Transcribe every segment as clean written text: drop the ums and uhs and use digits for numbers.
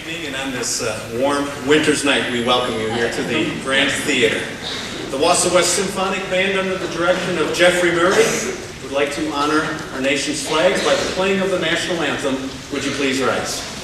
evening, and on this warm winter's night, we welcome you here to the Grand Theater. The Wausau West Symphonic Band, under the direction of Jeffrey Murray, would like to honor our nation's flags by the playing of the national anthem. Would you please rise?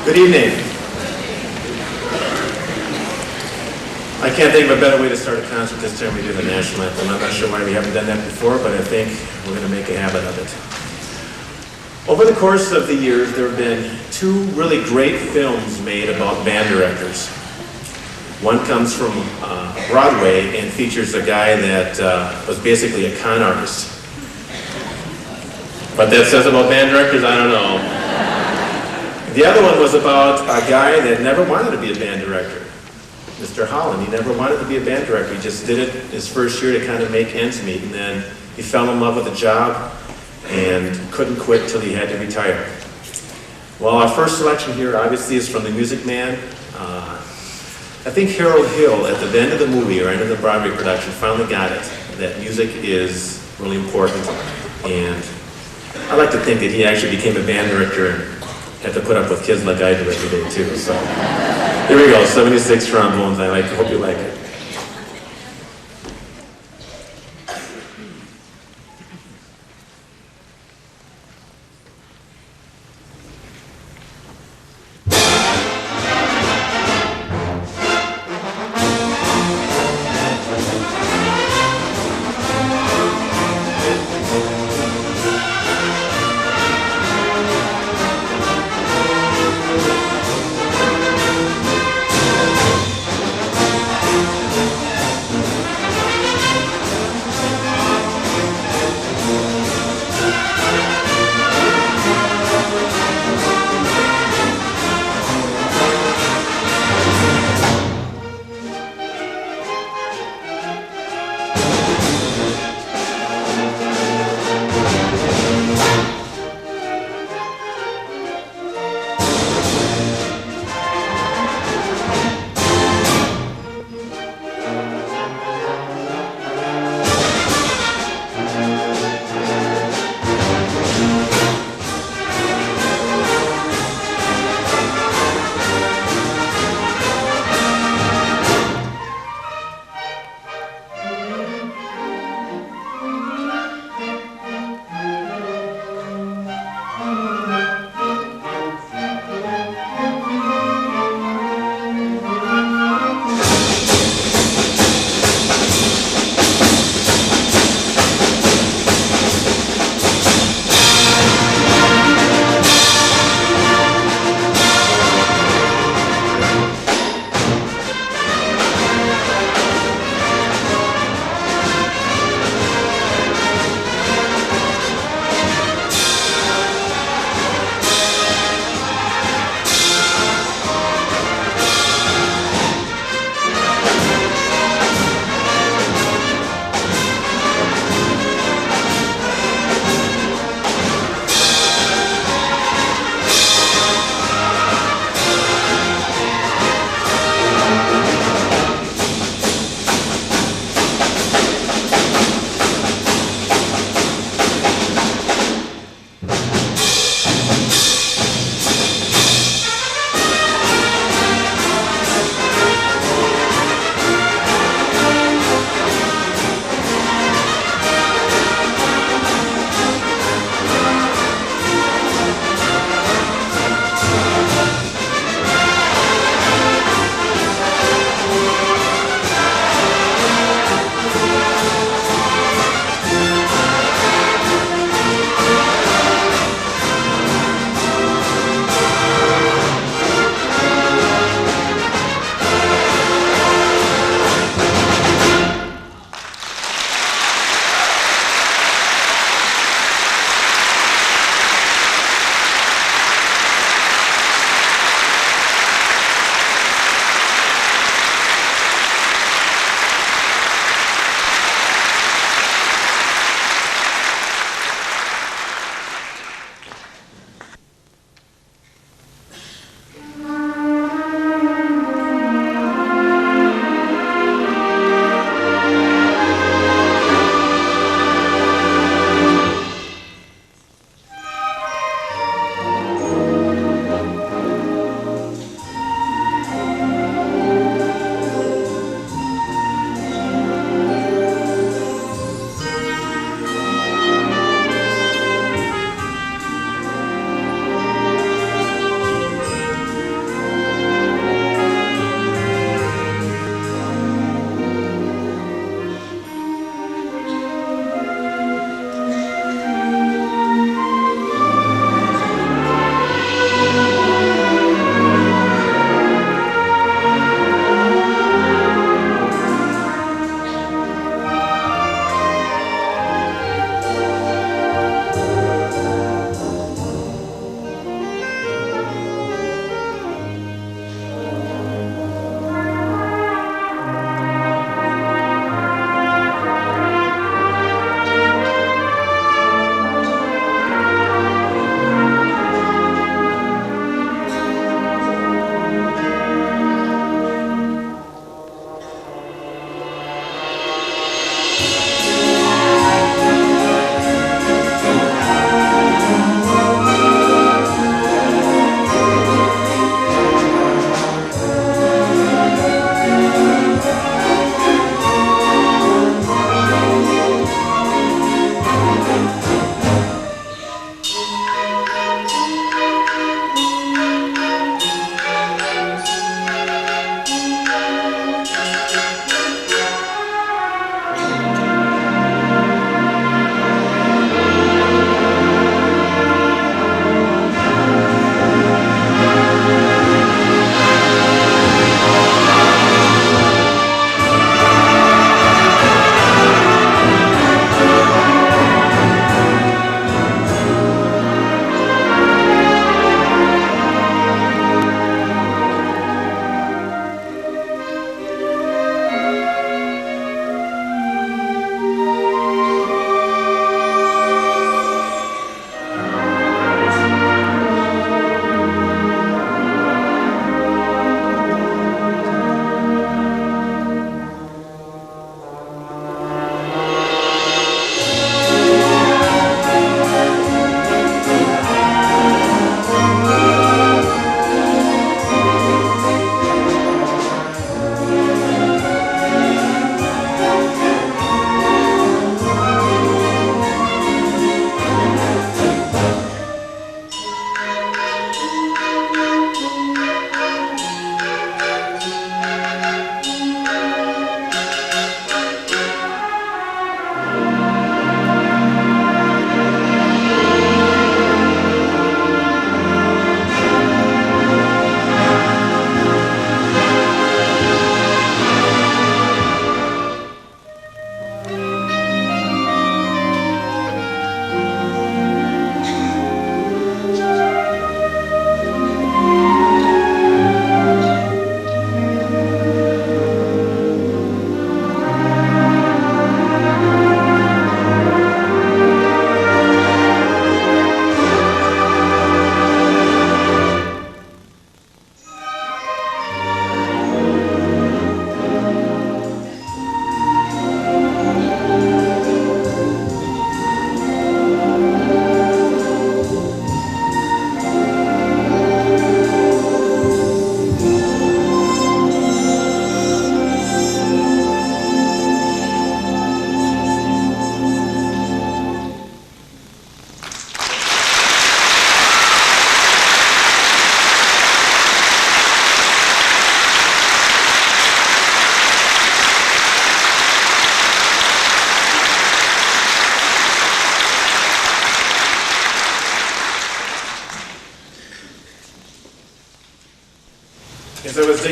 Good evening. I can't think of a better way to start a concert this time we do the national anthem. I'm not sure why we haven't done that before, but I think we're going to make a habit of it. Over the course of the years, there have been two really great films made about band directors. One comes from Broadway and features a guy that was basically a con artist. What that says about band directors, I don't know. The other one was about a guy that never wanted to be a band director, Mr. Holland. He never wanted to be a band director. He just did it his first year to kind of make ends meet, and then he fell in love with the job and couldn't quit till he had to retire. Well, our first selection here obviously is from The Music Man. I think Harold Hill, at the end of the movie or end of the Broadway production, finally got it, that music is really important. And I like to think that he actually became a band director and had to put up with kids like I do every day too. So here we go, 76 trombones. I hope you like it.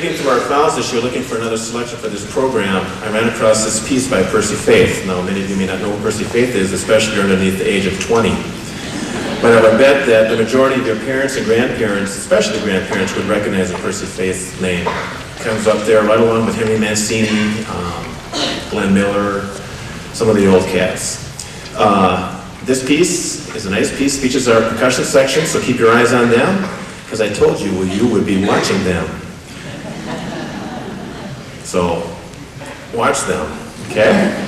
digging through our files this year looking for another selection for this program, I ran across this piece by Percy Faith. Now, many of you may not know who Percy Faith is, especially underneath the age of 20. But I would bet that the majority of your parents and grandparents, especially grandparents, would recognize the Percy Faith name. It comes up there right along with Henry Mancini, Glenn Miller, some of the old cats. This piece is a nice piece, features our percussion section, so keep your eyes on them, because I told you would be watching them. So, watch them, okay?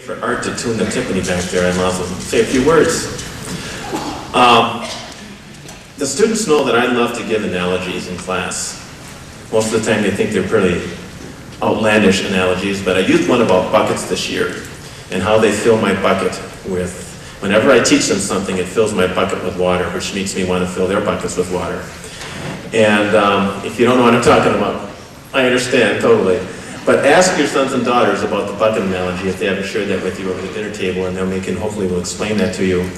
For Art to tune the timpani back there, and also say a few words. The students know that I love to give analogies in class. Most of the time they think they're pretty outlandish analogies, but I used one about buckets this year and how they fill my bucket with, whenever I teach them something, it fills my bucket with water, which makes me want to fill their buckets with water. And if you don't know what I'm talking about, I understand, totally. But ask your sons and daughters about the bucket analogy if they haven't shared that with you over the dinner table, and then we can hopefully will explain that to you.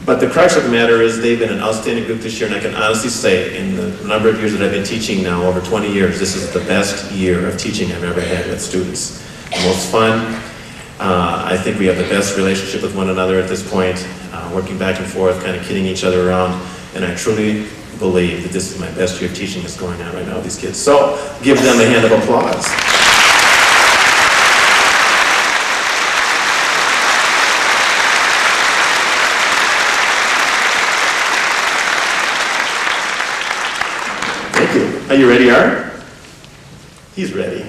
But the crux of the matter is they've been an outstanding group this year, and I can honestly say in the number of years that I've been teaching now, over 20 years, this is the best year of teaching I've ever had with students. The most fun. I think we have the best relationship with one another at this point, working back and forth, kind of kidding each other around, and I truly believe that this is my best year of teaching that's going on right now with these kids. So, give them a hand of applause. Thank you. Are you ready, Art? He's ready.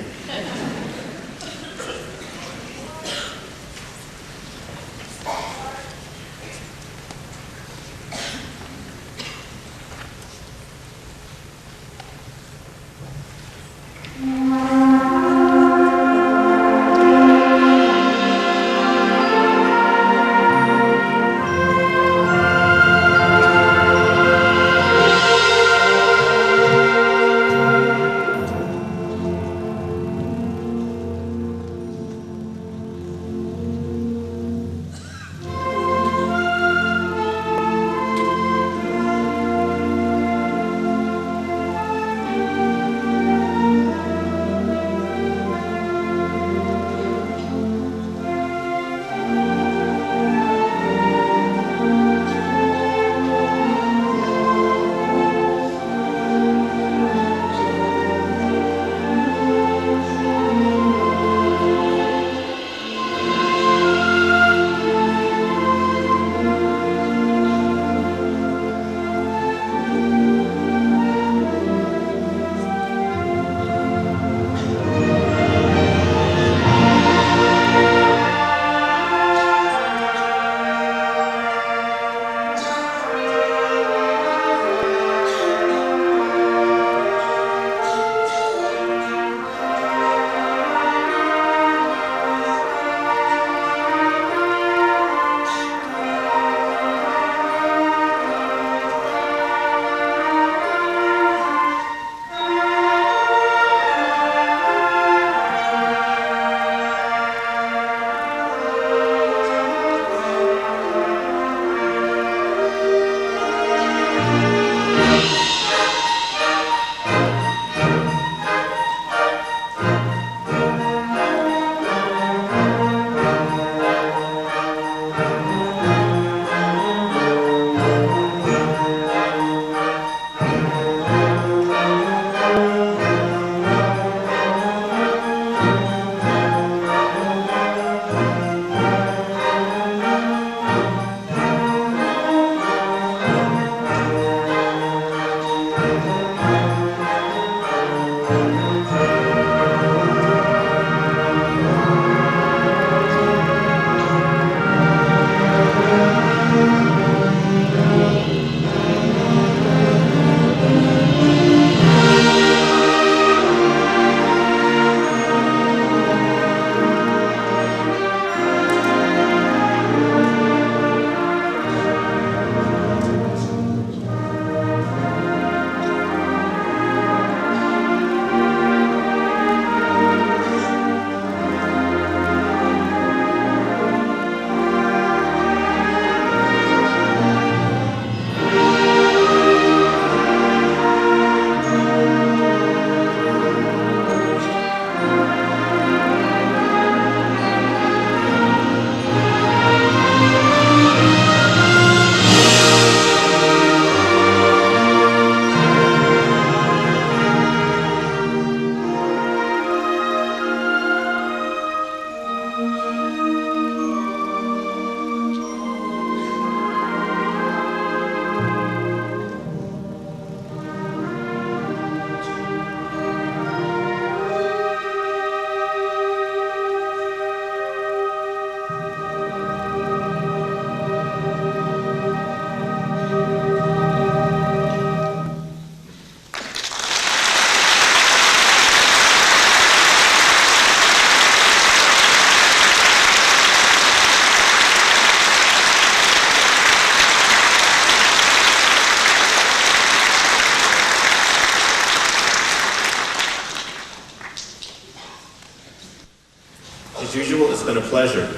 As usual, it's been a pleasure.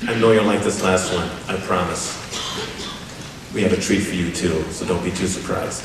I know you'll like this last one, I promise. We have a treat for you too, so don't be too surprised.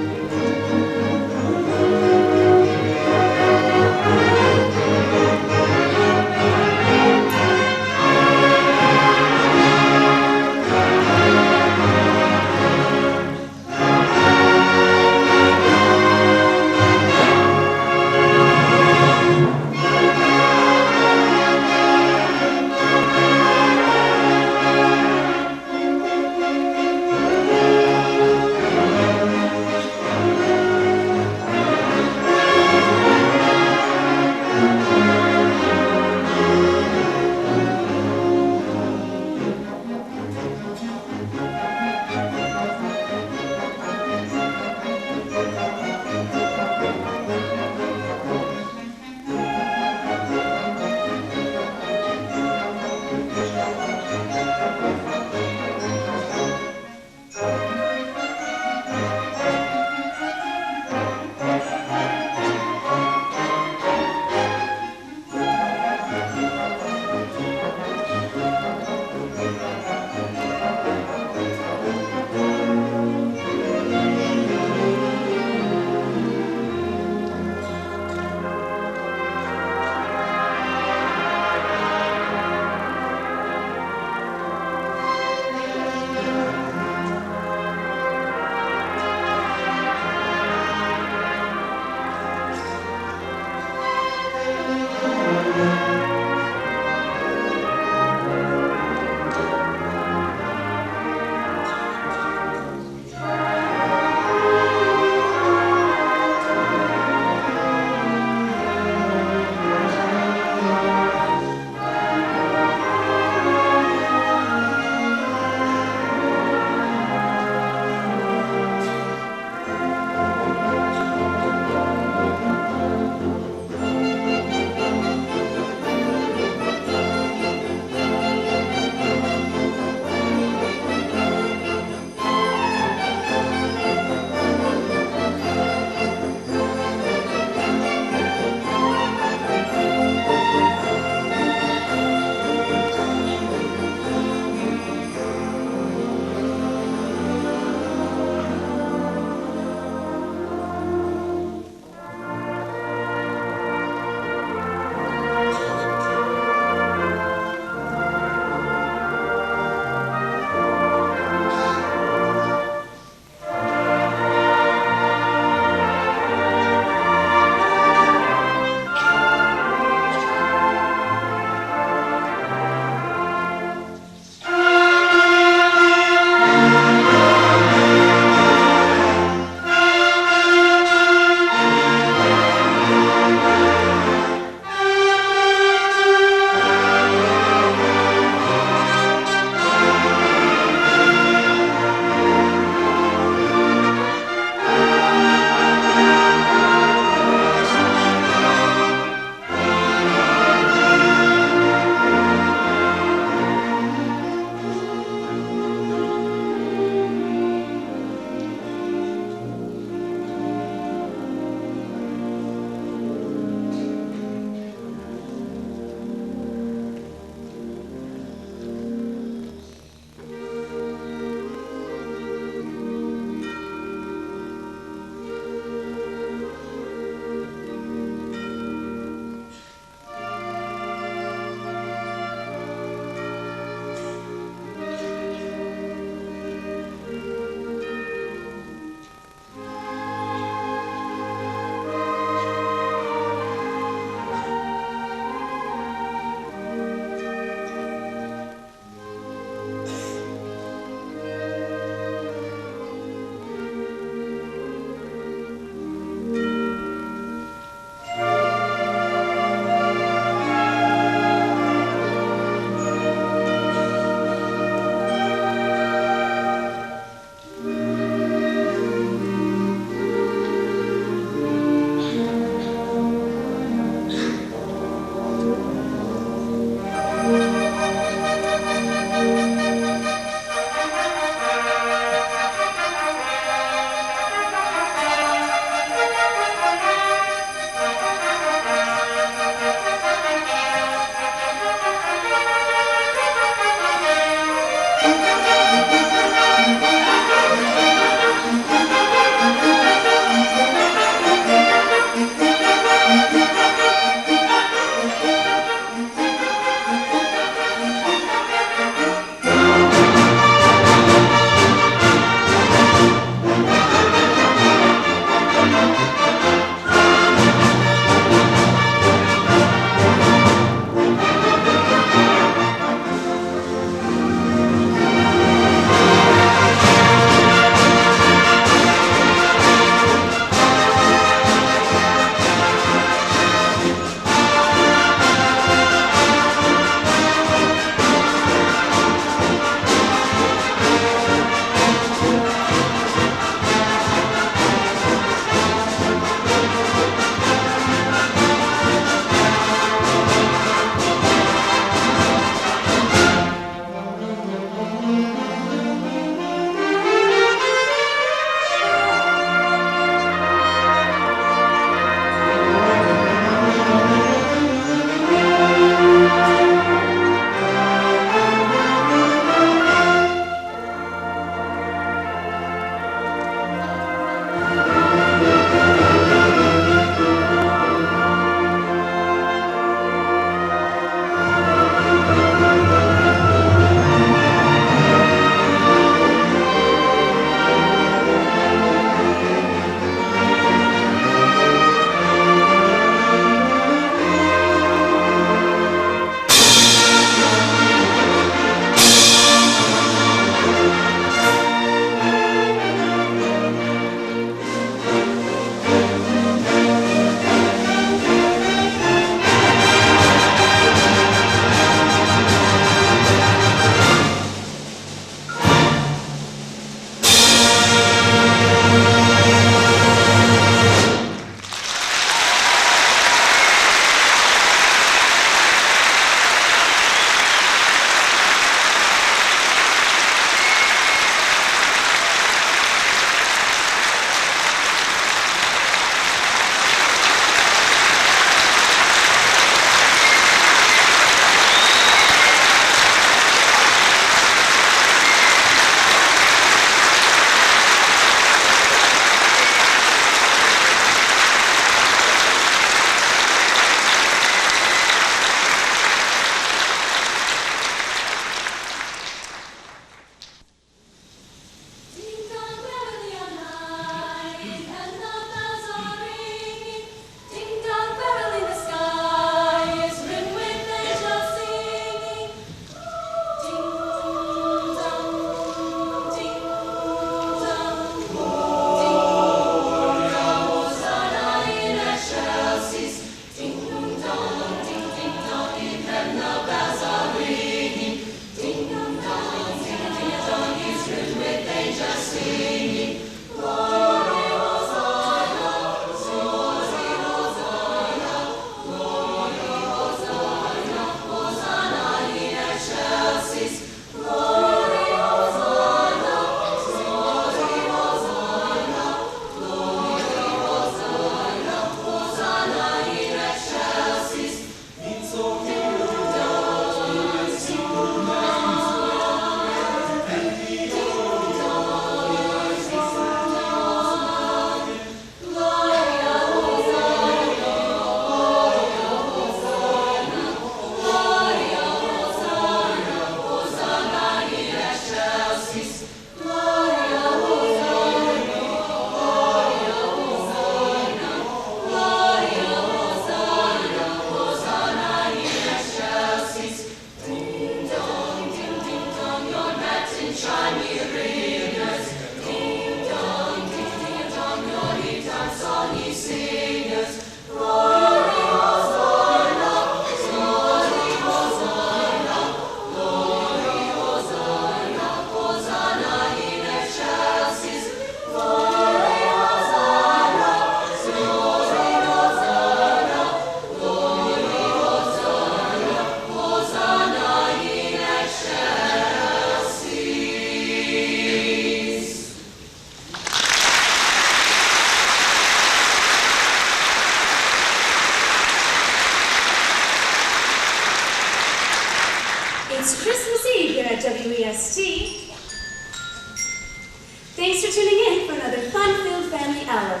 another fun-filled family hour.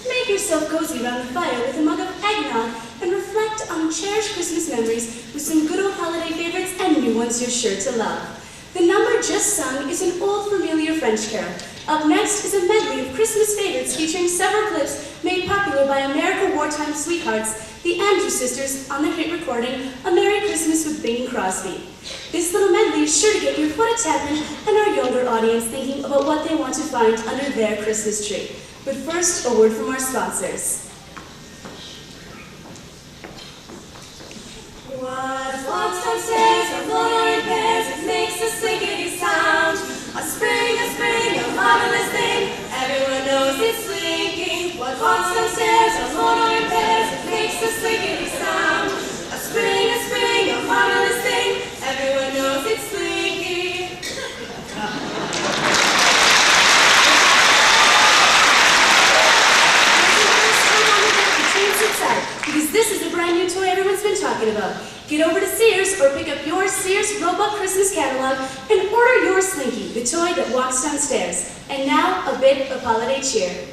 Make yourself cozy around the fire with a mug of eggnog and reflect on cherished Christmas memories with some good old holiday favorites and new ones you're sure to love. The number just sung is an old familiar French carol. Up next is a medley of Christmas favorites featuring several clips made popular by America wartime sweethearts, the Andrews Sisters, on their hit recording, A Merry Christmas with Bing Crosby. This little medley is sure to get your foot a tapping and our younger audience thinking about what they want to find under their Christmas tree. But first, a word from our sponsors. What walks downstairs, a floor repairs, it makes a slickety sound. A spring, a marvelous thing, everyone knows it's slinking. What walks downstairs, a floor repairs, it makes a slickety sound. A spring, a marvelous thing, everyone knows it's slinking. Because this is the brand new toy everyone's been talking about. Get over to Sears or pick up your Sears Roebuck Christmas catalog and order your Slinky, the toy that walks downstairs. And now, a bit of holiday cheer.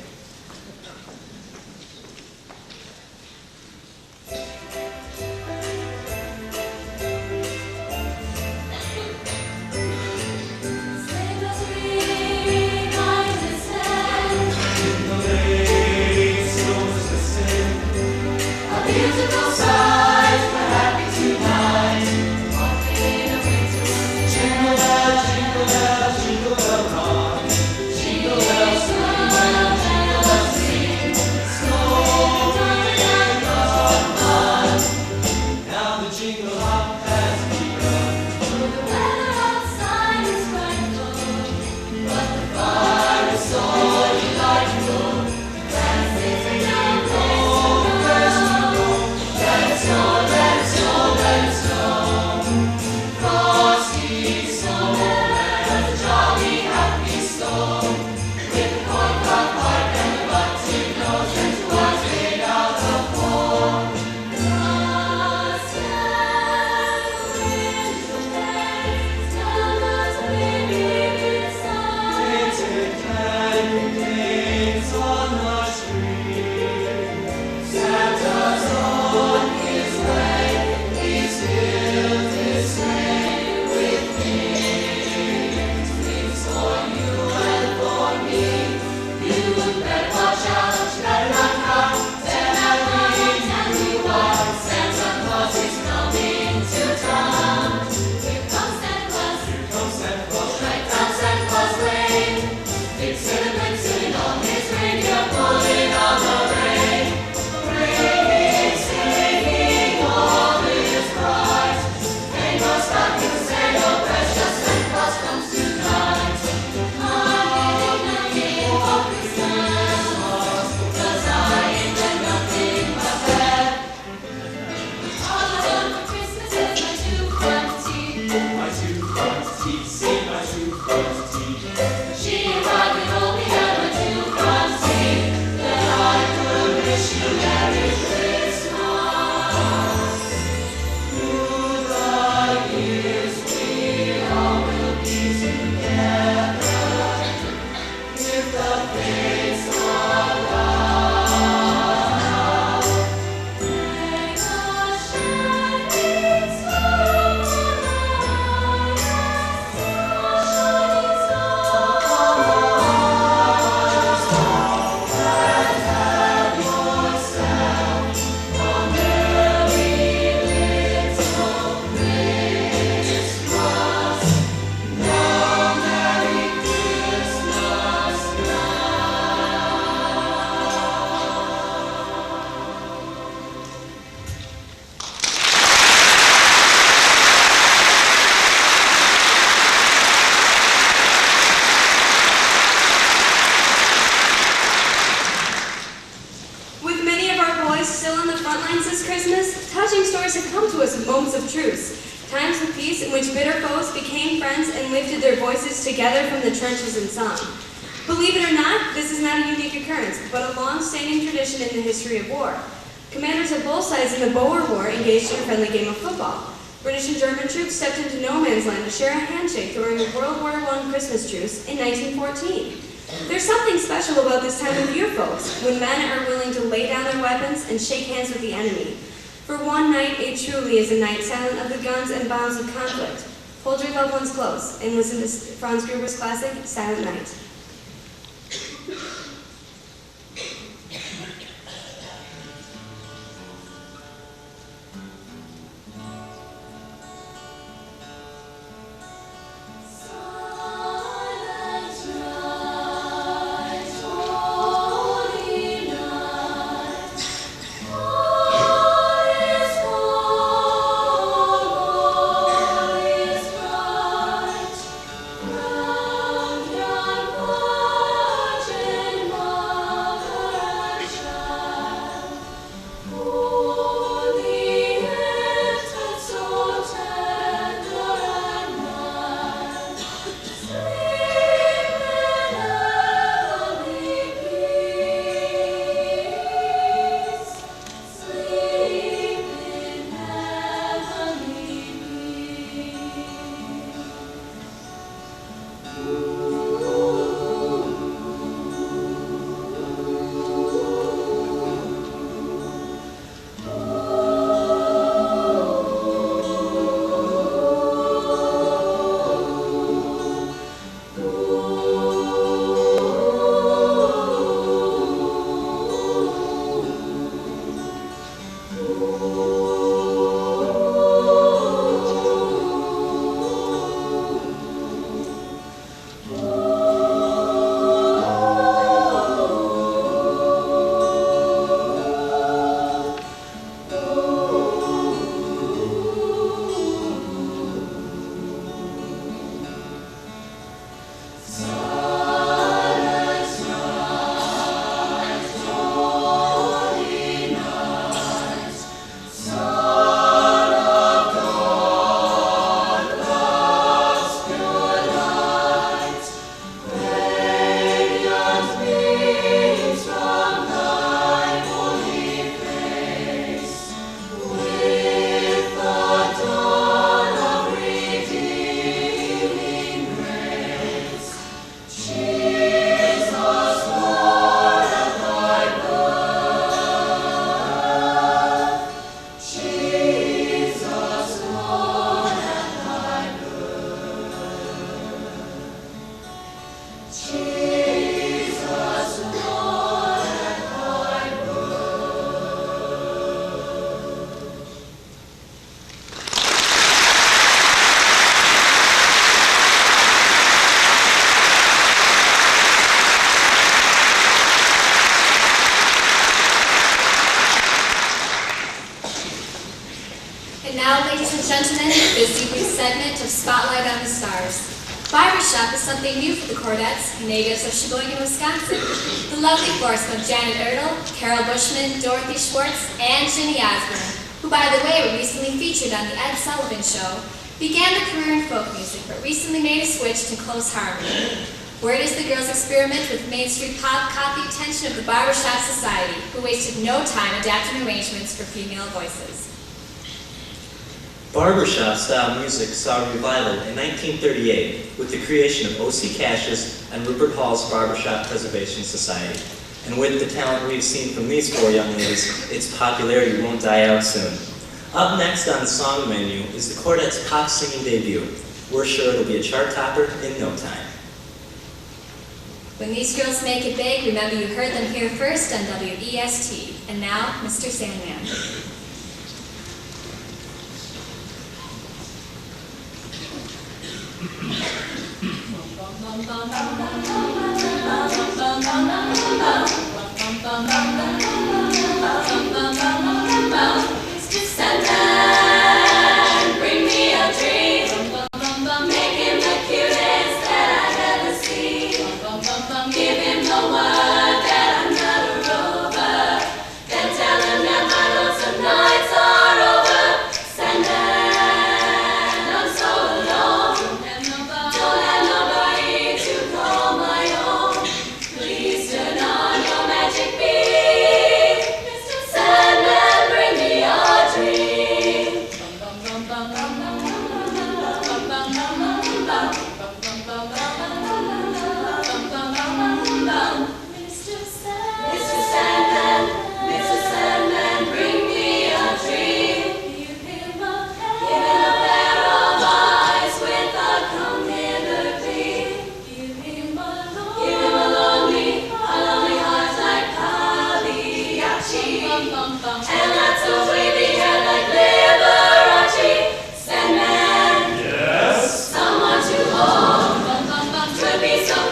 Together from the trenches in song. Believe it or not, this is not a unique occurrence, but a long-standing tradition in the history of war. Commanders of both sides in the Boer War engaged in a friendly game of football. British and German troops stepped into no man's land to share a handshake during the World War I Christmas truce in 1914. There's something special about this time of year, folks, when men are willing to lay down their weapons and shake hands with the enemy. For one night, it truly is a night silent of the guns and bombs of conflict. Hold your loved ones close and listen to Franz Gruber's classic, Silent Night. Barbershop is something new for the Cordettes, natives of Sheboygan, Wisconsin. The lovely foursome of Janet Ertl, Carol Bushman, Dorothy Schwartz, and Ginny Osborne, who by the way were recently featured on the Ed Sullivan Show, began their career in folk music but recently made a switch to close harmony. Word is the girls experiment with Main Street pop caught the attention of the Barbershop Society, who wasted no time adapting arrangements for female voices. Barbershop-style music saw a revival in 1938 with the creation of O.C. Cash's and Rupert Hall's Barbershop Preservation Society. And with the talent we've seen from these four young ladies, its popularity won't die out soon. Up next on the song menu is the Cordettes' pop singing debut. We're sure it'll be a chart topper in no time. When these girls make it big, remember you heard them here first on WEST. And now, Mr. Sandman. Mr. Sandman, bring me a dream. Make him the cutest that I've ever seen. Give him the word that I'm not a rover. Then tell him that my love's a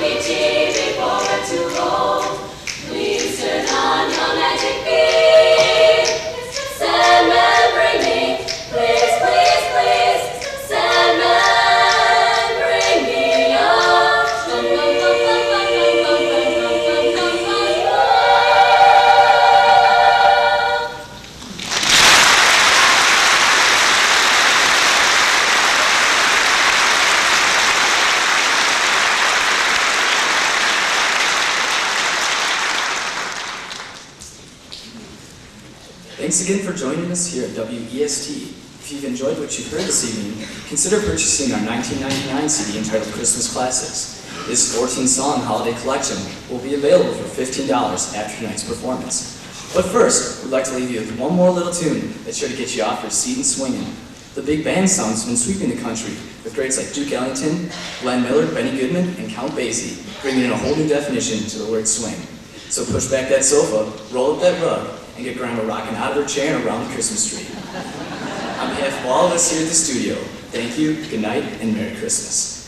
beachy before we're too old. Please turn on your magic beam. Sandman, bring me, please, please, please. Sandman, bring me up. Thanks again for joining us here at WEST. If you've enjoyed what you've heard this evening, consider purchasing our 1999 CD entitled Christmas Classics. This 14-song holiday collection will be available for $15 after tonight's performance. But first, we'd like to leave you with one more little tune that's sure to get you off your seat and swinging. The big band sound's been sweeping the country with greats like Duke Ellington, Glenn Miller, Benny Goodman, and Count Basie, bringing in a whole new definition to the word swing. So push back that sofa, roll up that rug, and get Grandma rocking out of her chair and around the Christmas tree. On behalf of all of us here at the studio, thank you, good night, and Merry Christmas.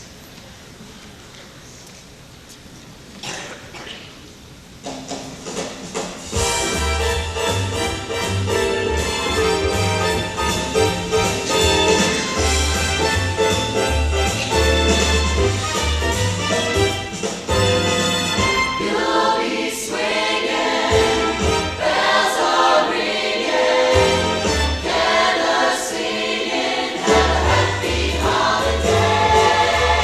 Holiday.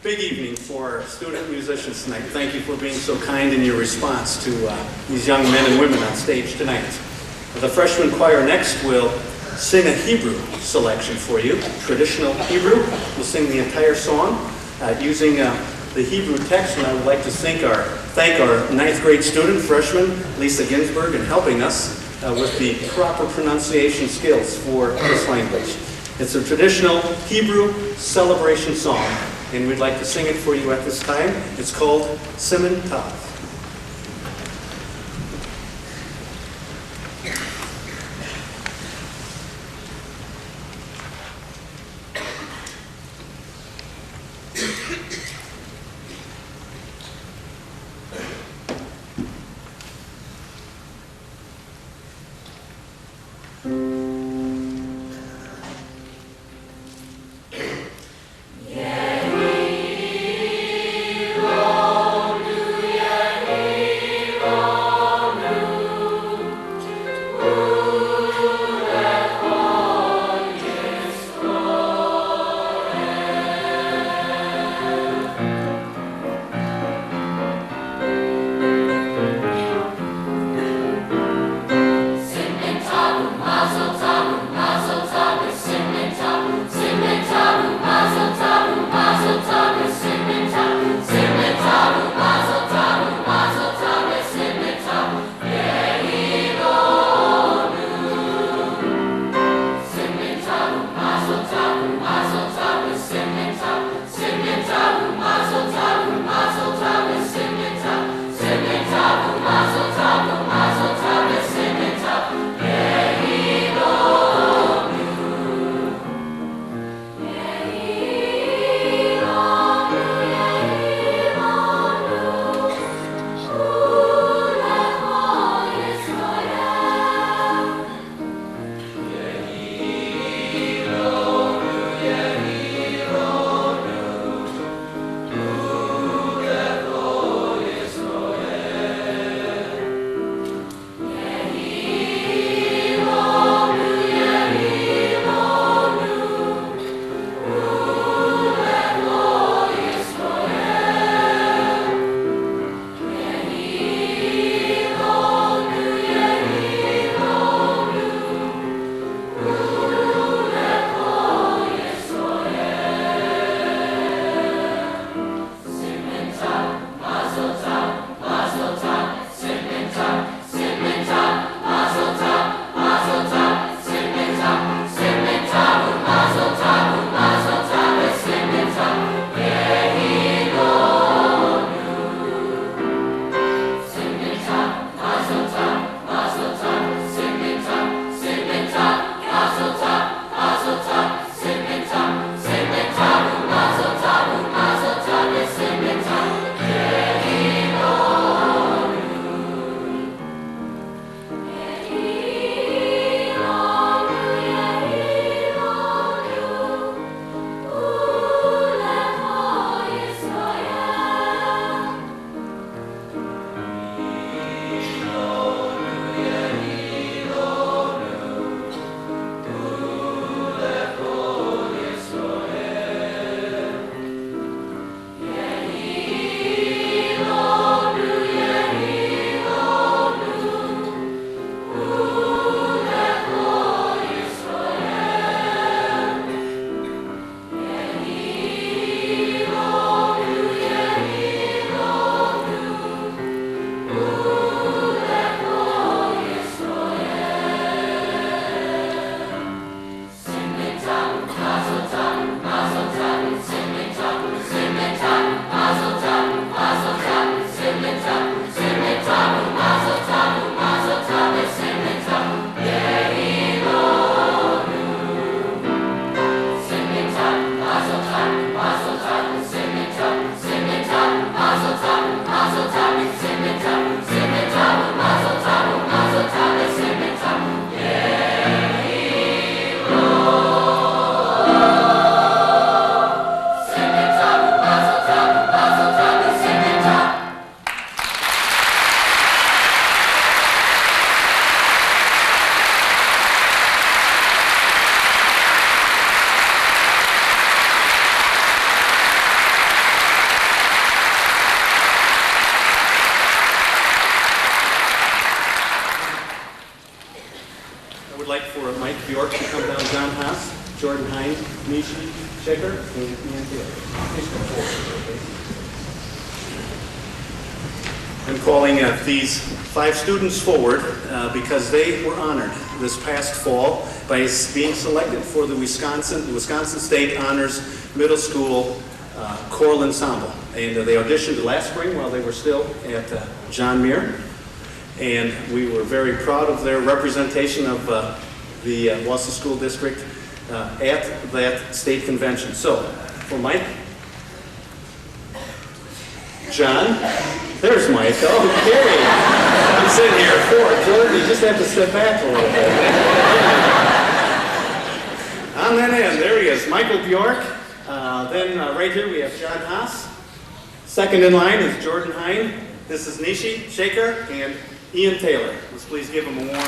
big evening for student musicians tonight. Thank you for being so kind in your response to these young men and women on stage tonight. The freshman choir next will sing a Hebrew selection for you, traditional Hebrew. We'll sing the entire song using the Hebrew text, and I would like to thank our ninth grade student, freshman Lisa Ginsburg, in helping us with the proper pronunciation skills for this language. It's a traditional Hebrew celebration song, and we'd like to sing it for you at this time. It's called Siman Tav. Hallelujah. Jordan Hine, Nishi Shaker, and Ian Taylor. Please come forward, okay? I'm calling these 5 students forward because they were honored this past fall by being selected for the Wisconsin State Honors Middle School Choral Ensemble. And they auditioned last spring while they were still at John Muir. And we were very proud of their representation of the Wausau School District at that state convention. So, for Mike, John, there's Mike. Okay. I'm sitting here for Jordan. You just have to step back a little bit. On that end, there he is, Michael Bjork. Then right here we have John Haas. Second in line is Jordan Hine. This is Nishi Shaker and Ian Taylor. Let's please give him a warm.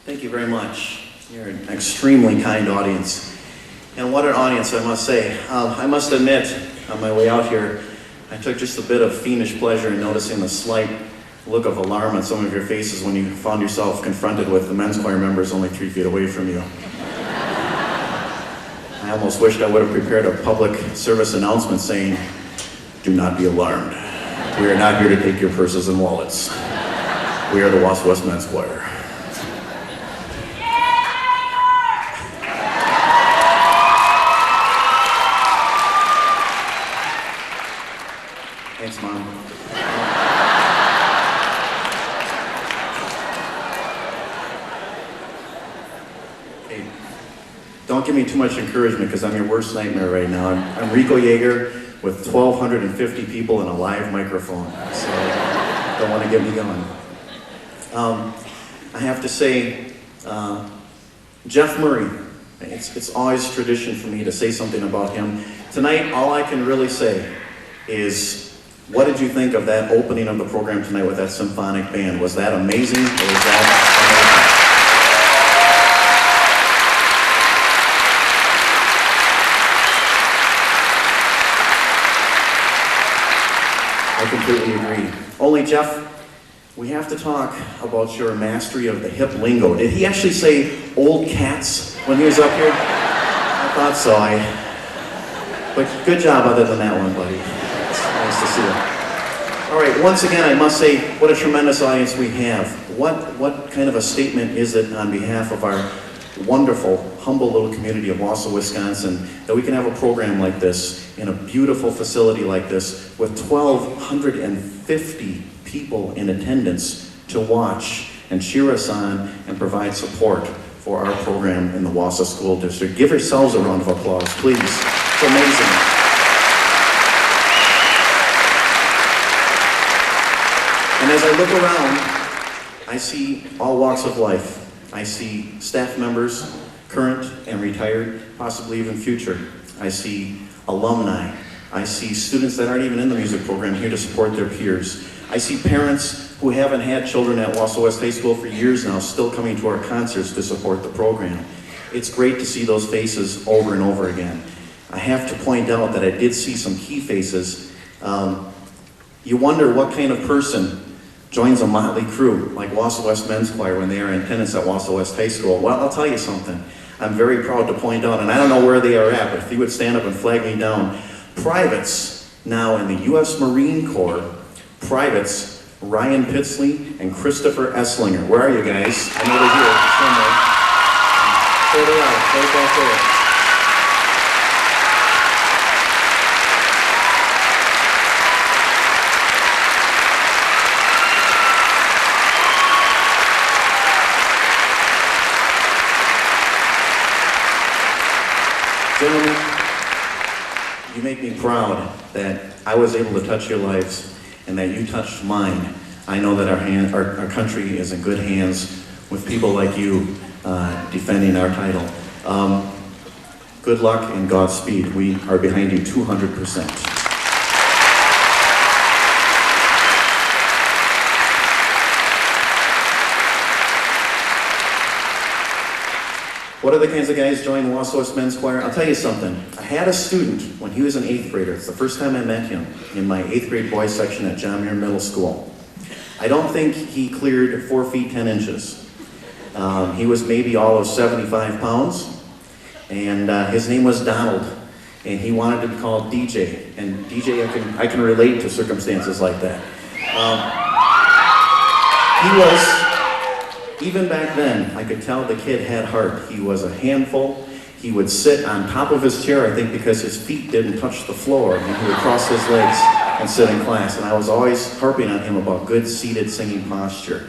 Thank you very much. You're an extremely kind audience. And what an audience, I must say. I must admit, on my way out here, I took just a bit of fiendish pleasure in noticing the slight look of alarm on some of your faces when you found yourself confronted with the men's choir members only 3 feet away from you. I almost wished I would have prepared a public service announcement saying, "Do not be alarmed. We are not here to take your purses and wallets. We are the Wausau West Men's Choir." Thanks, Mom. Hey, don't give me too much encouragement because I'm your worst nightmare right now. I'm Rico Yeager with 1,250 people and a live microphone, so don't want to get me going. I have to say, Jeff Murray, it's always tradition for me to say something about him. Tonight, all I can really say is, what did you think of that opening of the program tonight with that symphonic band? Was that amazing, or was that amazing? I completely agree. Only, Jeff, we have to talk about your mastery of the hip lingo. Did he actually say old cats when he was up here? I thought so. But good job other than that one, buddy. It's nice to see you. All right, once again, I must say, what a tremendous audience we have. What kind of a statement is it on behalf of our wonderful, humble little community of Wausau, Wisconsin, that we can have a program like this in a beautiful facility like this with 1,250 people in attendance to watch and cheer us on and provide support for our program in the Wausau School District. Give yourselves a round of applause, please. It's amazing. And as I look around, I see all walks of life. I see staff members, current and retired, possibly even future. I see alumni. I see students that aren't even in the music program here to support their peers. I see parents who haven't had children at Wausau West High School for years now still coming to our concerts to support the program. It's great to see those faces over and over again. I have to point out that I did see some key faces. You wonder what kind of person joins a motley crew like Wausau West Men's Choir when they are in attendance at Wausau West High School. Well, I'll tell you something. I'm very proud to point out, and I don't know where they are at, but if you would stand up and flag me down. Privates now in the U.S. Marine Corps, privates Ryan Pitsley and Christopher Esslinger. Where are you guys? I know they're here somewhere. There they are, right back there. Gentlemen, you make me proud that I was able to touch your lives and that you touched mine. I know that our country is in good hands with people like you defending our title. Good luck and Godspeed. We are behind you 200%. What other kinds of guys join Wausau West Men's Choir? I'll tell you something. I had a student when he was an 8th grader. It's the first time I met him in my 8th grade boys section at John Muir Middle School. I don't think he cleared 4 feet 10 inches. He was maybe all of 75 pounds, and his name was Donald, and he wanted to be called DJ. And DJ, I can relate to circumstances like that. He was, even back then, I could tell the kid had heart. He was a handful. He would sit on top of his chair, I think because his feet didn't touch the floor, and he would cross his legs and sit in class. And I was always harping on him about good seated singing posture.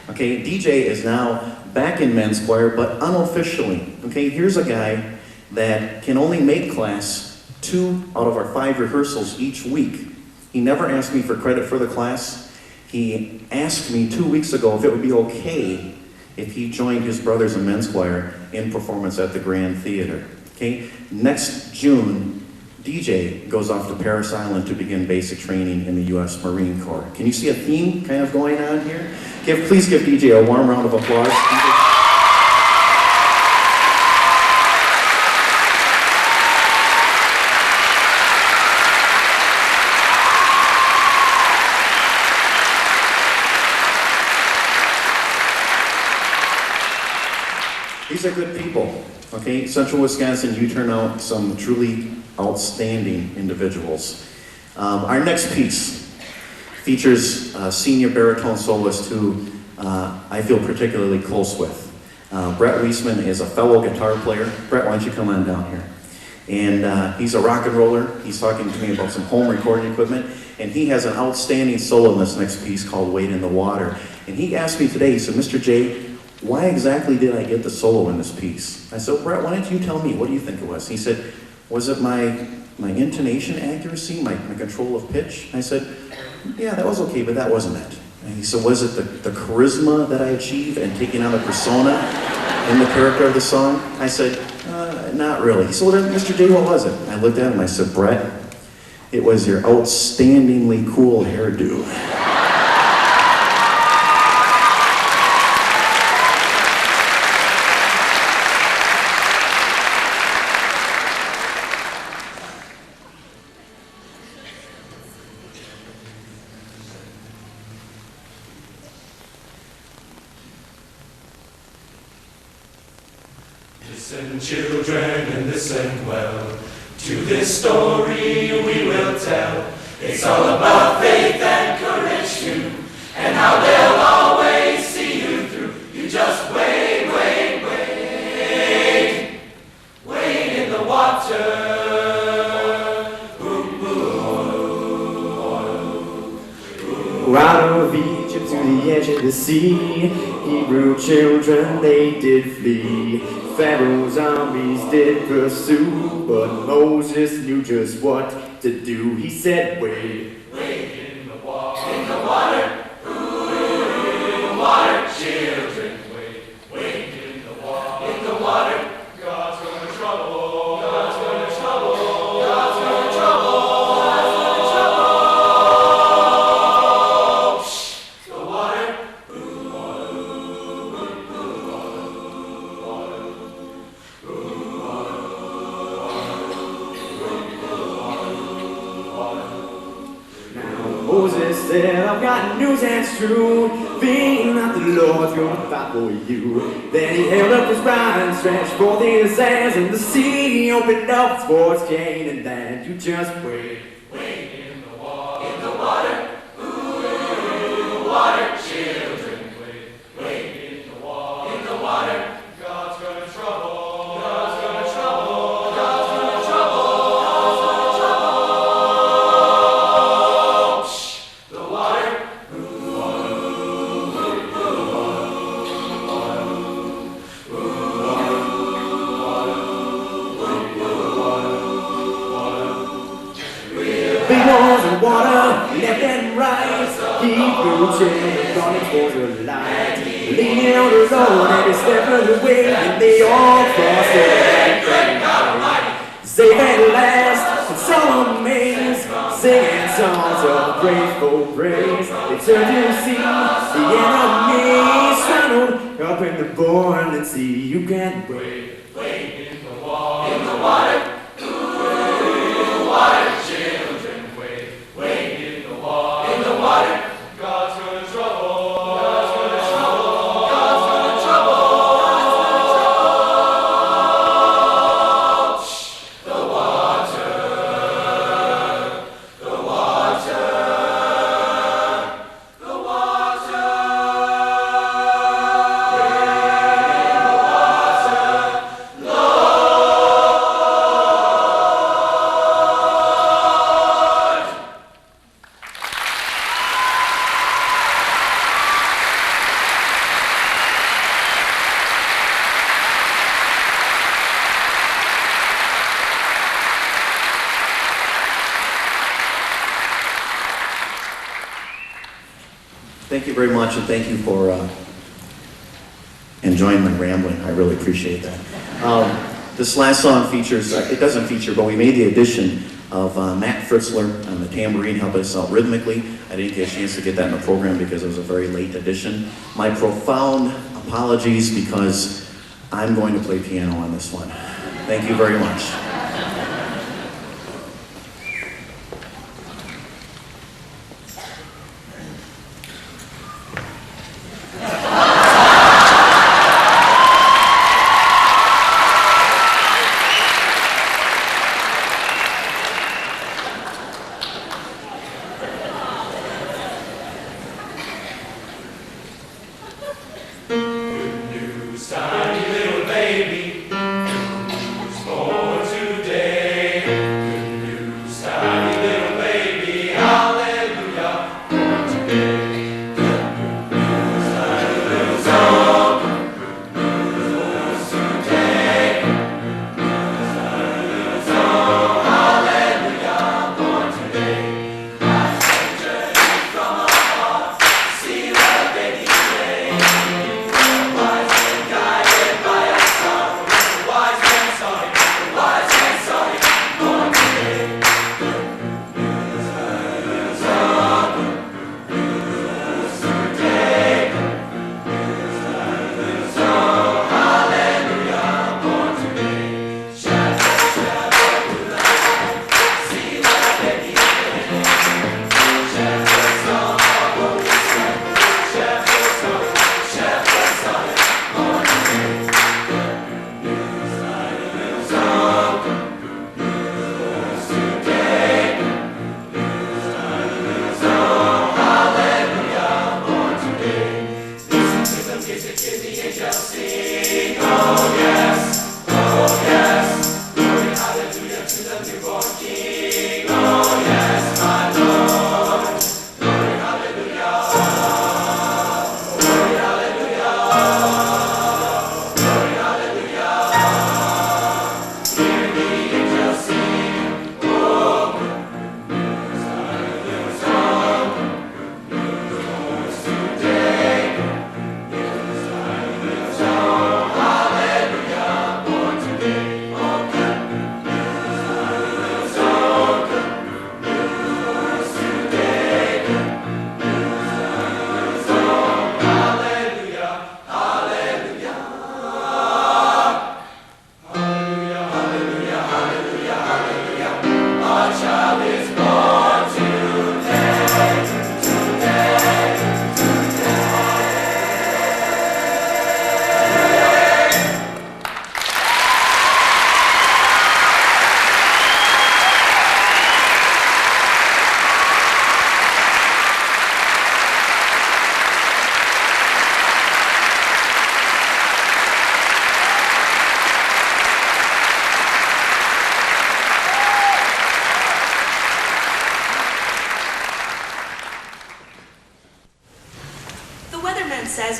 Okay, DJ is now back in men's choir, but unofficially. Okay, here's a guy that can only make class 2 out of our 5 rehearsals each week. He never asked me for credit for the class. He asked me 2 weeks ago if it would be okay if he joined his brothers in men's choir in performance at the Grand Theater. Okay, next June, DJ goes off to Paris Island to begin basic training in the U.S. Marine Corps. Can you see a theme kind of going on here? Please give DJ a warm round of applause. These are good people, okay? Central Wisconsin, you turn out some truly outstanding individuals. Our next piece features a senior baritone soloist who I feel particularly close with. Brett Wiesman is a fellow guitar player. Brett, why don't you come on down here? And he's a rock and roller. He's talking to me about some home recording equipment. And he has an outstanding solo in this next piece called Wade in the Water. And he asked me today, he said, Mr. J, why exactly did I get the solo in this piece? I said, Brett, why don't you tell me, what do you think it was? He said, was it my intonation accuracy, my control of pitch? I said, yeah, that was okay, but that wasn't it. And he said, was it the charisma that I achieved and taking on a persona in the character of the song? I said, not really. He said, well, then, Mr. J, what was it? I looked at him, I said, Brett, it was your outstandingly cool hairdo. Listen, children, and listen well to this story we will tell. It's all about faith and courage too, and how they'll always see you through. You just wade, wade, wade, wade in the water. Out of Egypt to the edge of the sea, Hebrew children they did flee. Pharaoh's armies did pursue, but Moses knew just what to do. He said, wade, Wade in the water, ooh, water, children, wade, wade in the water, God's gonna trouble, God's gonna trouble, God's gonna trouble, God's gonna trouble. Shh, the water, ooh, Moses said, I've got news that's true. Fear not, the Lord's gonna fight for you. Then he held up his rod and stretched forth his hands, and the sea opened up towards Canaan land. You just wait. Wade in the water, ooh, water, children, wade, wade in the water, God's gonna trouble, God's gonna trouble, God's gonna trouble, God's gonna trouble. Shh, the water, Big walls of water, left and right. Hebrew children running towards the light. Leaning on the road and they stepped on the way, and they all crossed the line. Safe at last, and so amazed, singing songs of grateful praise. They turned to see the enemies shrouded up in the boiling sea. You can't wait. wade in the water, ooh, water, children, wade, wade in the water, God's gonna trouble, God's gonna trouble, God's gonna trouble, God's gonna trouble. Shh, the water, the water, the water, Thank you very much, and thank you for enjoying my rambling. I really appreciate that. This last song features, it doesn't feature, but we made the addition of Matt Fritzler on the tambourine, helping us out rhythmically. I didn't get a chance to get that in the program because it was a very late addition. My profound apologies, because I'm going to play piano on this one. Thank you very much.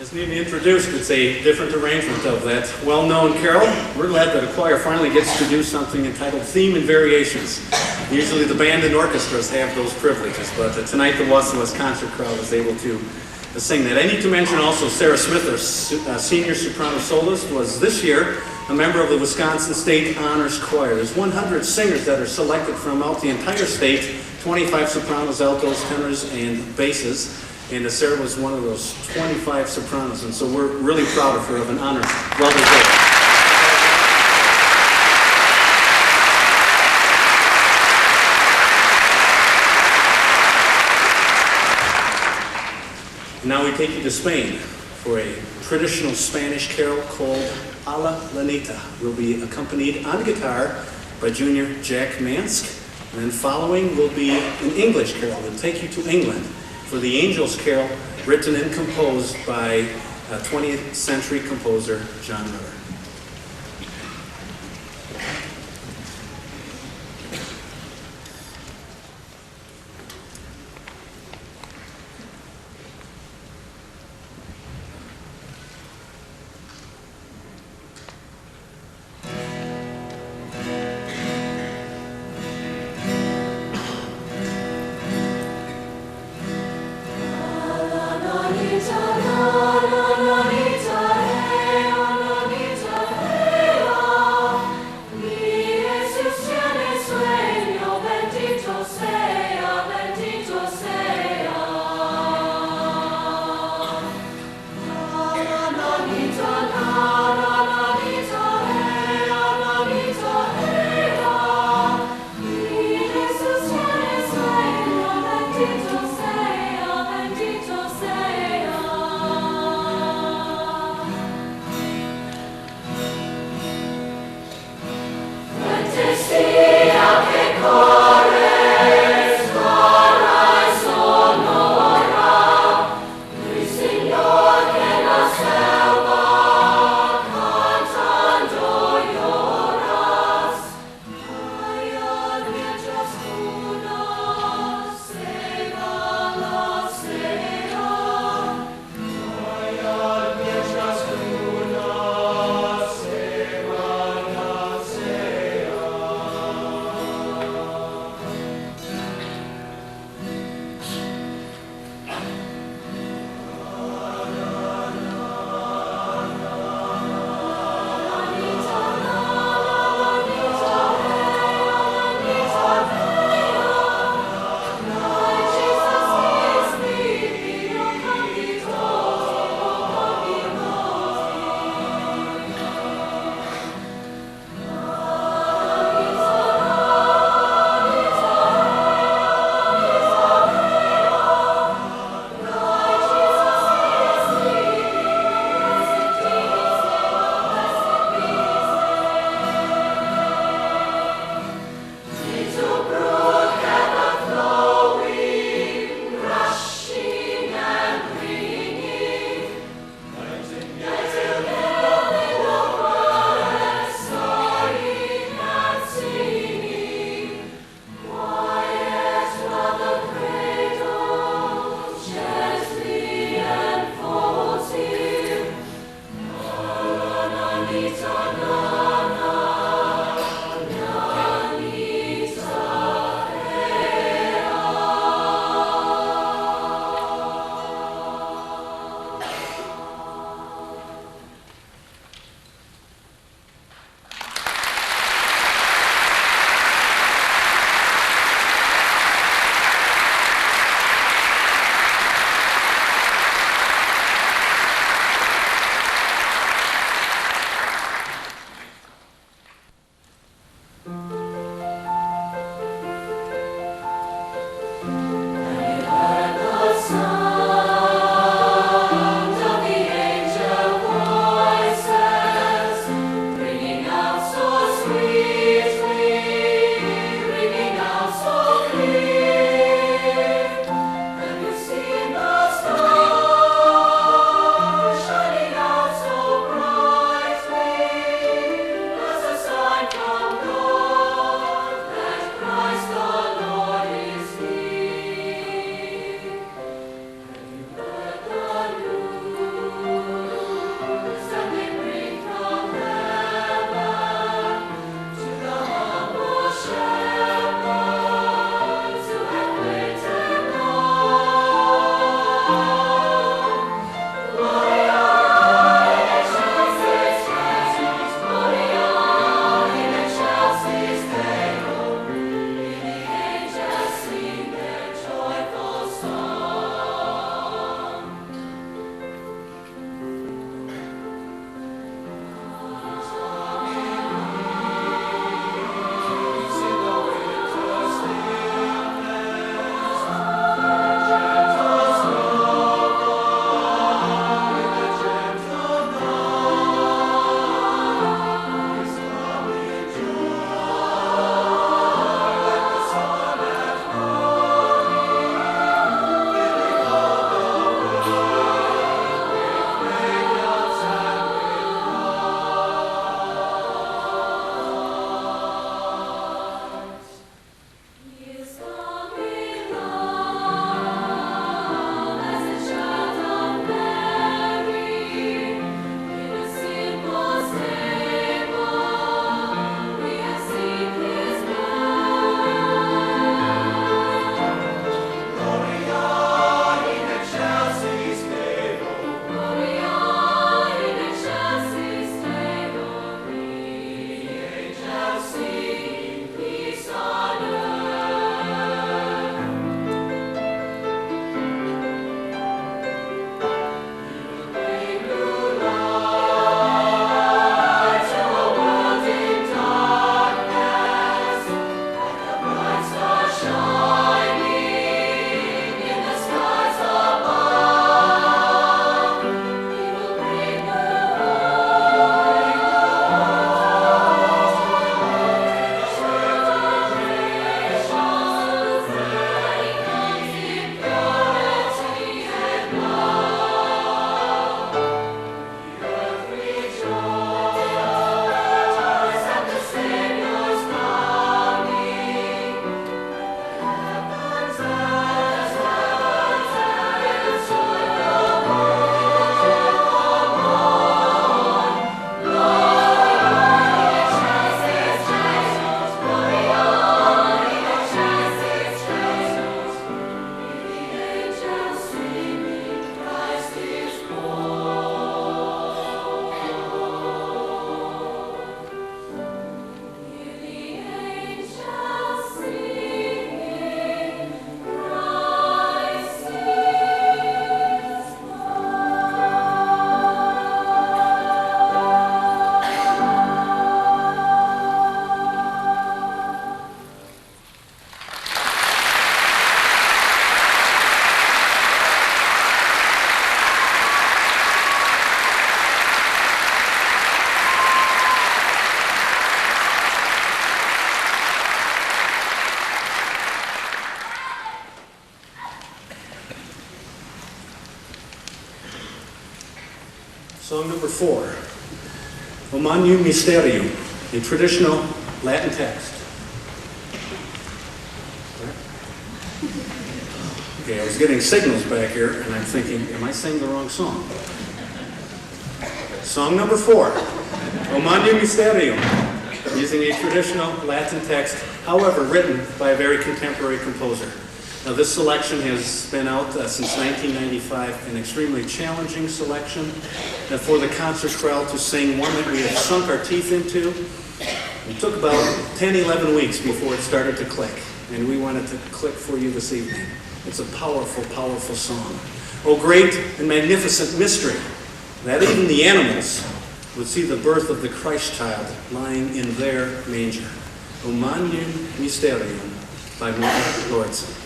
As Nina introduced, it's a different arrangement of that well-known carol. We're glad that a choir finally gets to do something entitled Theme and Variations. Usually the band and orchestras have those privileges, but tonight the Wausau concert crowd was able to sing that. I need to mention also Sarah Smith, our senior soprano soloist, was this year a member of the Wisconsin State Honors Choir. There's 100 singers that are selected from out the entire state, 25 sopranos, altos, tenors, and basses. And Sarah was one of those 25 sopranos, and so we're really proud of her, of an honor. Well deserved. Now we take you to Spain for a traditional Spanish carol called A la Lanita. We'll be accompanied on guitar by junior Jack Mansk, and then following will be an English carol that will take you to England for the Angels Carol, written and composed by 20th century composer John Miller. La la la la la la la la la la la la la la la la la la Song number 4, O Magnum Mysterium, a traditional Latin text. Okay, I was getting signals back here, and I'm thinking, am I saying the wrong song? Song number 4, O Magnum Mysterium, using a traditional Latin text, however, written by a very contemporary composer. Now, this selection has been out since 1995, an extremely challenging selection for the concert crowd to sing, one that we have sunk our teeth into. It took about 10, 11 weeks before it started to click, and we wanted to click for you this evening. It's a powerful, powerful song. Oh, great and magnificent mystery, that even the animals would see the birth of the Christ child lying in their manger. O Magnum Mysterium by Martin Lawrenson.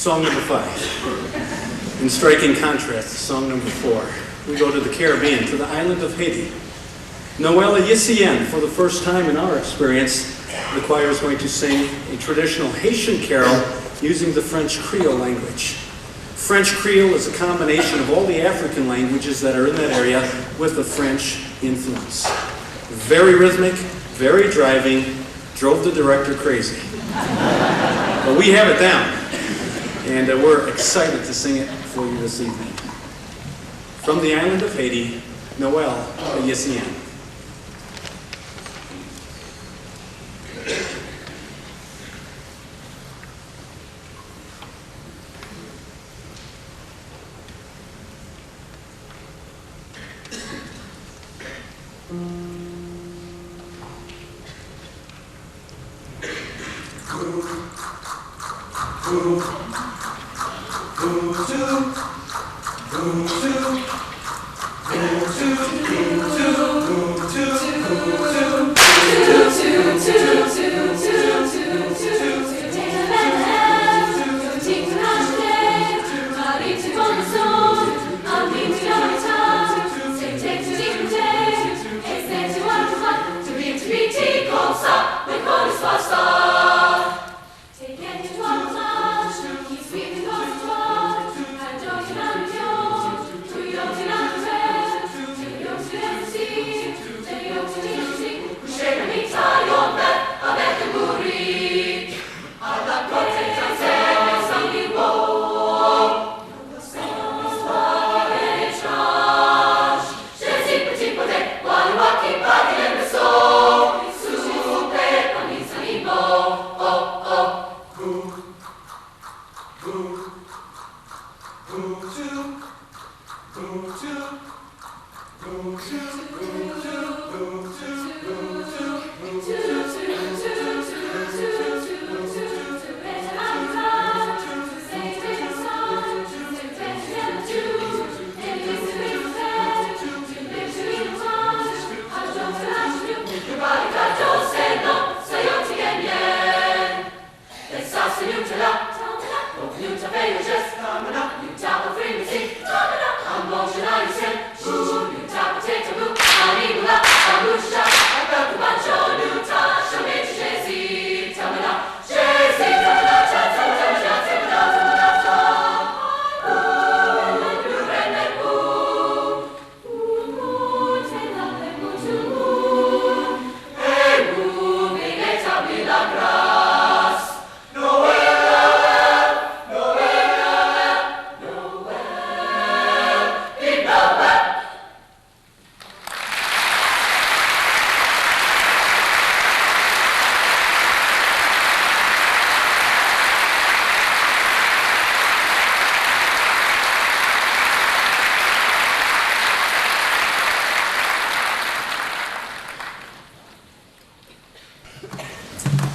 Song number 5. In striking contrast to song number 4, we go to the Caribbean, to the island of Haiti. Noël Haïtien, for the first time in our experience, the choir is going to sing a traditional Haitian carol using the French Creole language. French Creole is a combination of all the African languages that are in that area with the French influence. Very rhythmic, very driving, drove the director crazy. But we have it down, and we're excited to sing it for you this evening. From the island of Haiti, Noël Haïtien.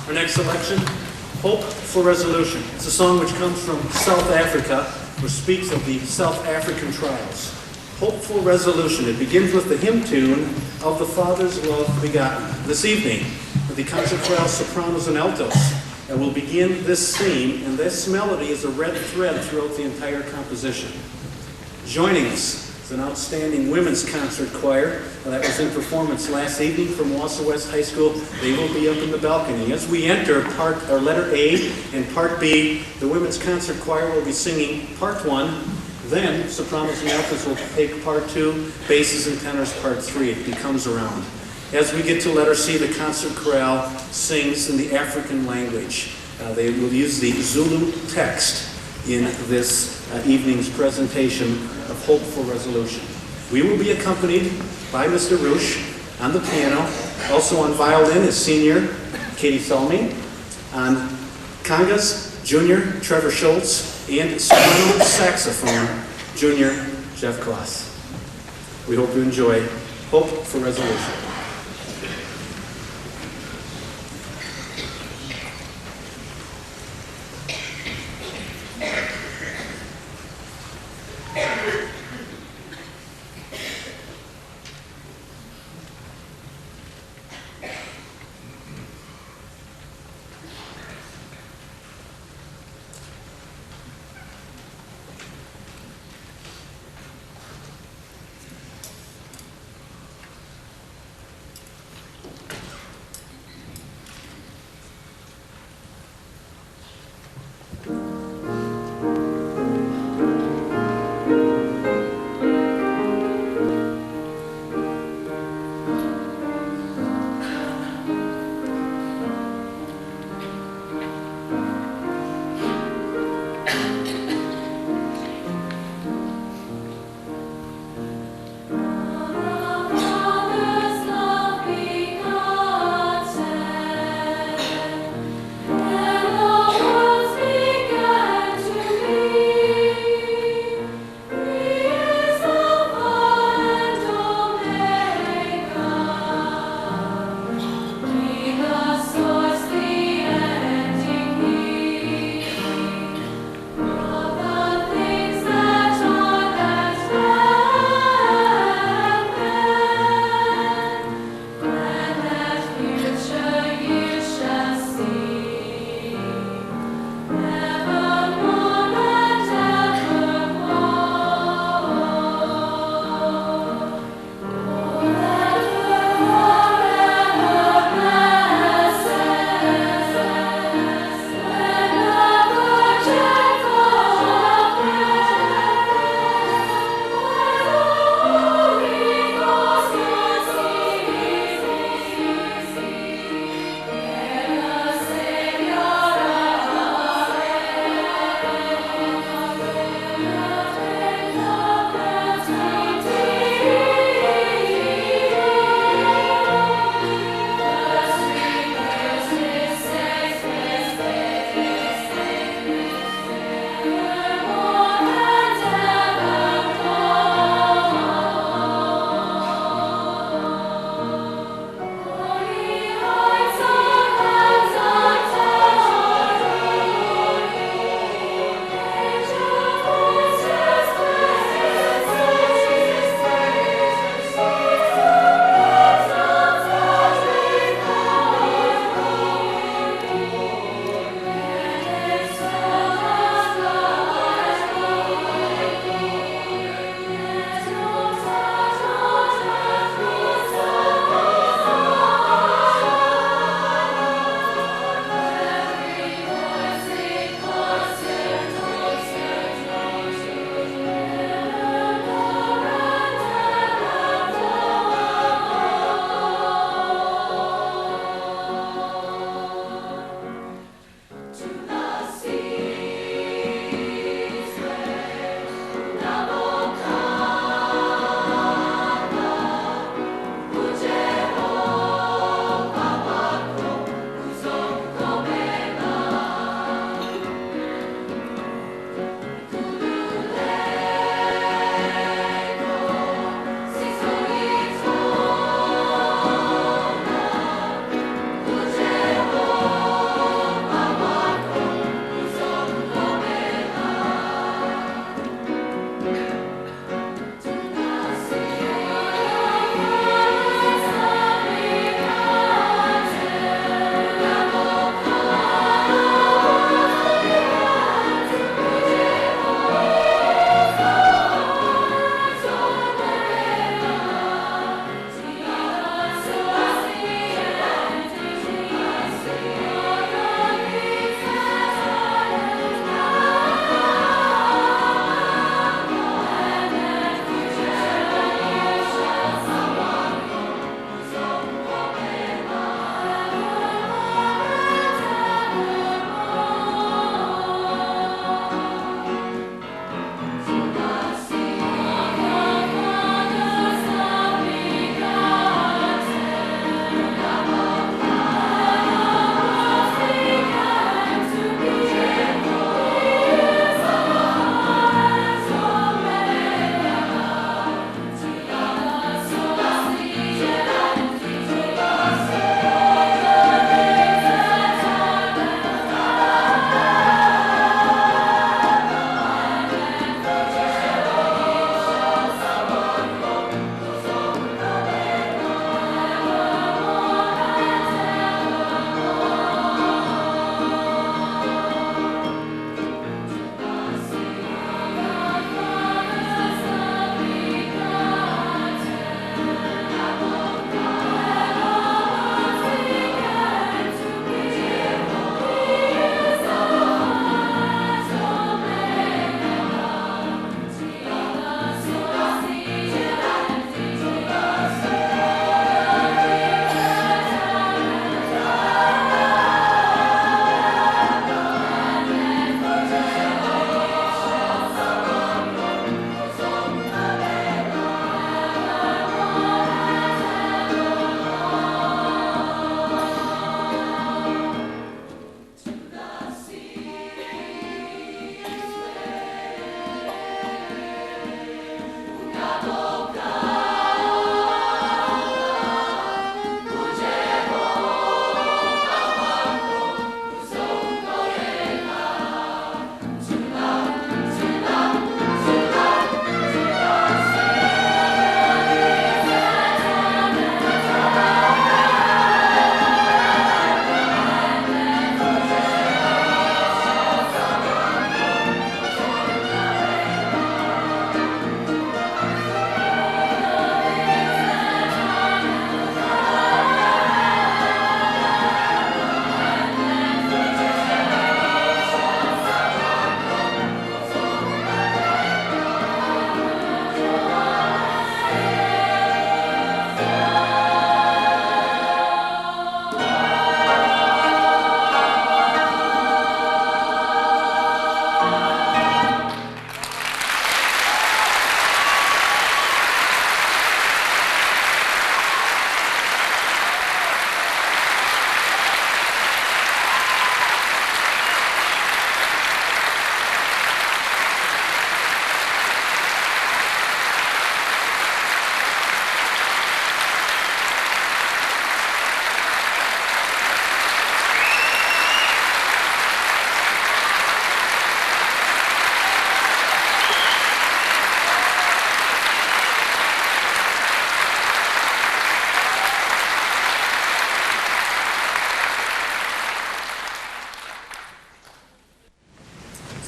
Our next selection, Hope for Resolution. It's a song which comes from South Africa, which speaks of the South African trials. Hopeful Resolution. It begins with the hymn tune of the Father's Love Begotten. This evening, the concert chorale sopranos and altos will begin this theme, and this melody is a red thread throughout the entire composition. Joining us is an outstanding women's concert choir that was in performance last evening from Wausau West High School. They will be up in the balcony. As we enter letter A and part B, the women's concert choir will be singing part 1. Then sopranos and altos will take part 2, basses and tenors part 3. It becomes around. As we get to letter C, the concert chorale sings in the African language. They will use the Zulu text in this evening's presentation of Hopeful Resolution. We will be accompanied by Mr. Roosh on the piano. Also on violin is senior Katie Thelmy. On congas, junior Trevor Schultz. And soprano saxophone, junior Jeff Kloss. We hope you enjoy Hope for Resolution.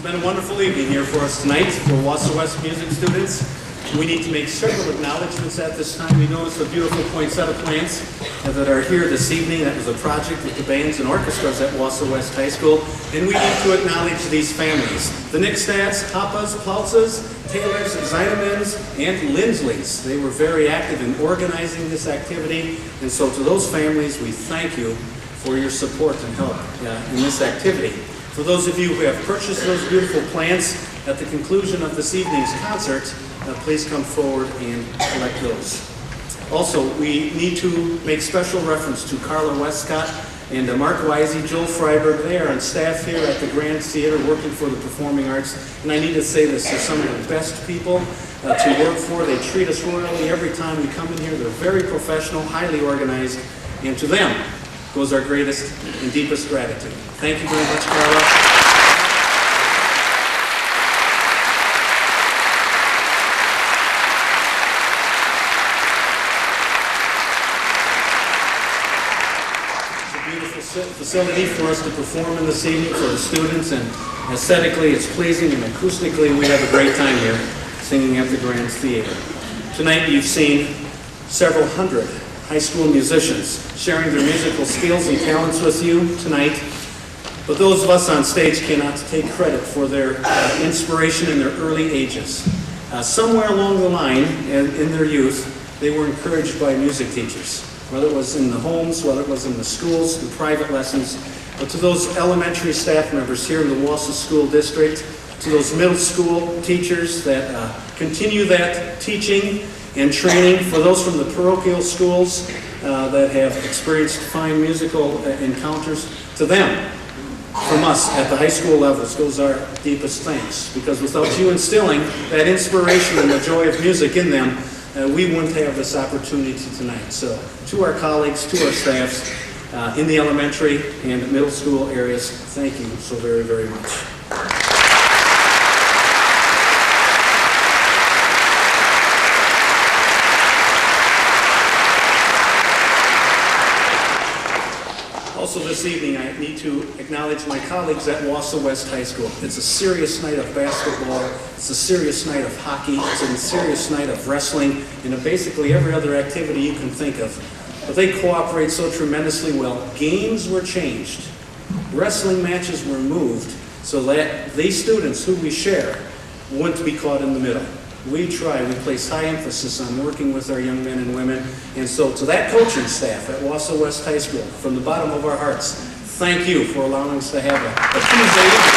It's been a wonderful evening here for us tonight for Wausau West music students. We need to make several acknowledgments at this time. We noticed the beautiful poinsettia plants that are here this evening. That was a project with the bands and orchestras at Wausau West High School. And we need to acknowledge these families. The Nickstats, Hoppas, Plautzes, Taylors, Zeinemans, and Lindsleys. They were very active in organizing this activity. And so to those families, we thank you for your support and help in this activity. For those of you who have purchased those beautiful plants, at the conclusion of this evening's concert, please come forward and collect those. Also, we need to make special reference to Carla Westcott and Mark Wisey, Joel Freiberg. They are on staff here at the Grand Theater working for the Performing Arts. And I need to say this, they're some of the best people to work for. They treat us royally every time we come in here. They're very professional, highly organized, and to them goes our greatest and deepest gratitude. Thank you very much, Carla. Facility for us to perform in this evening for the students, and aesthetically it's pleasing and acoustically we have a great time here singing at the Grand Theater. Tonight you've seen several hundred high school musicians sharing their musical skills and talents with you tonight, but those of us on stage cannot take credit for their inspiration in their early ages. Somewhere along the line in their youth they were encouraged by music teachers, whether it was in the homes, whether it was in the schools, in private lessons, but to those elementary staff members here in the Wausau School District, to those middle school teachers that continue that teaching and training, for those from the parochial schools that have experienced fine musical encounters, to them, from us at the high school levels, goes our deepest thanks, because without you instilling that inspiration and the joy of music in them, we wouldn't have this opportunity tonight. So to our colleagues, to our staffs in the elementary and middle school areas, thank you so very, very much. Also this evening, I need to acknowledge my colleagues at Wausau West High School. It's a serious night of basketball, it's a serious night of hockey, it's a serious night of wrestling, and basically every other activity you can think of. But they cooperate so tremendously well. Games were changed, wrestling matches were moved, so that these students who we share wouldn't be caught in the middle. We try, we place high emphasis on working with our young men and women, and so to that coaching staff at Wausau West High School, from the bottom of our hearts, thank you for allowing us to have a Tuesday evening.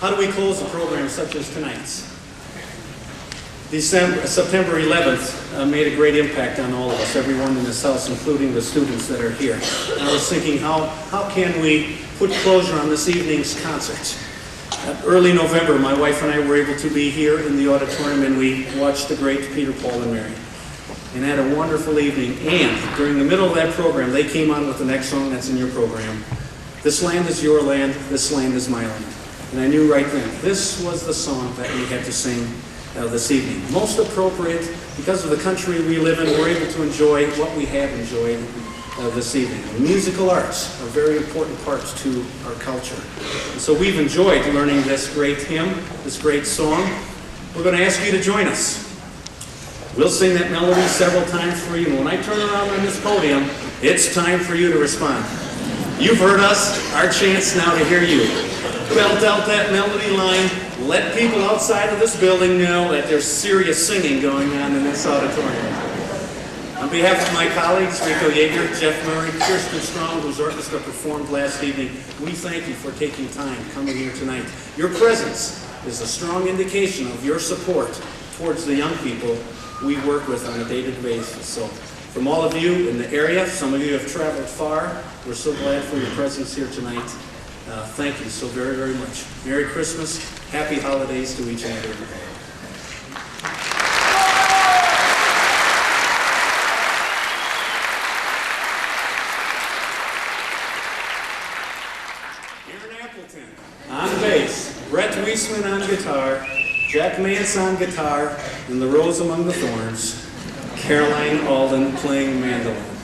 How do we close a program such as tonight's? September 11th made a great impact on all of us, everyone in this house, including the students that are here. And I was thinking, how can we put closure on this evening's concert? Early November, my wife and I were able to be here in the auditorium, and we watched the great Peter, Paul, and Mary, and had a wonderful evening. And during the middle of that program, they came on with the next song that's in your program. This land is your land, this land is my land. And I knew right then, this was the song that we had to sing this evening. Most appropriate, because of the country we live in, we're able to enjoy what we have enjoyed this evening. The musical arts are very important parts to our culture. And so we've enjoyed learning this great hymn, this great song. We're going to ask you to join us. We'll sing that melody several times for you, and when I turn around on this podium, it's time for you to respond. You've heard us, our chance now to hear you. Belt out that melody line. Let people outside of this building know that there's serious singing going on in this auditorium. On behalf of my colleagues, Rico Yeager, Jeff Murray, Kirsten Strong, whose orchestra performed last evening, we thank you for taking time coming here tonight. Your presence is a strong indication of your support towards the young people we work with on a day-to-day basis. So from all of you in the area, some of you have traveled far, we're so glad for your presence here tonight. Thank you so very, very much. Merry Christmas. Happy holidays to each and every one. Aaron Appleton on bass, Brett Wiesman on guitar, Jack Mance on guitar, and the Rose Among the Thorns. Caroline Alden playing mandolin.